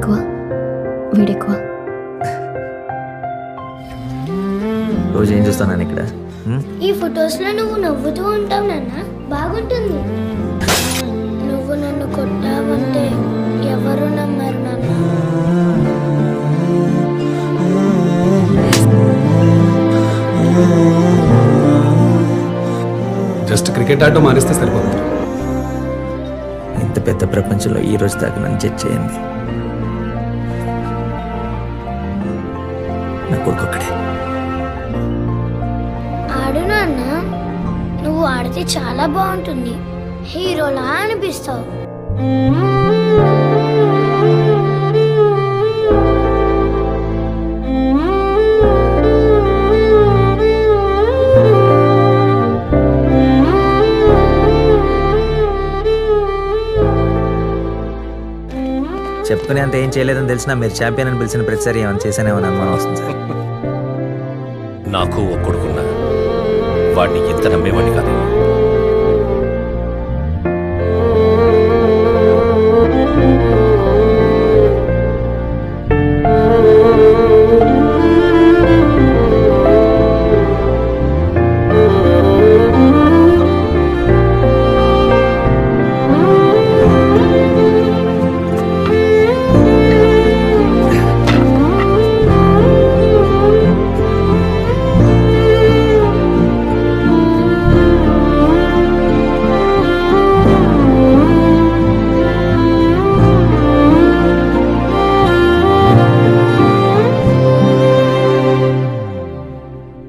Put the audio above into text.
ఎక్కువ వీడెక్కువ. రోజు ఏం చూస్తాను ఇక్కడ? ఈ ఫొటోస్ లో నువ్వు నవ్వుతూ ఉంటావు నాన్న, బాగుంటుంది. నువ్వు నన్ను కొట్టావంటే ఎవరు నమ్మరు నాన్న. జస్ట్ క్రికెట్ ఆడటం మానేస్తే సరిపోతుంది. ఇంత పెద్ద ప్రపంచంలో ఈ రోజు దాకా నన్ను జడ్జ్ చేయండి నా కొడుకొక్కడే. ఆడు నాన్న, నువ్వు ఆడితే చాలా బాగుంటుంది, హీరోలా అనిపిస్తావు. చెప్పుకునే అంత ఏం చేయలేదని తెలిసినా మీరు ఛాంపియన్ అని పిలిచిన ప్రతిసారి ఏమైనా చేశానేమని అనుమానం వస్తుంది సార్. నాకు ఒక్కడుకున్నా వాడిని ఎంత నమ్మేవాడిని కాదు.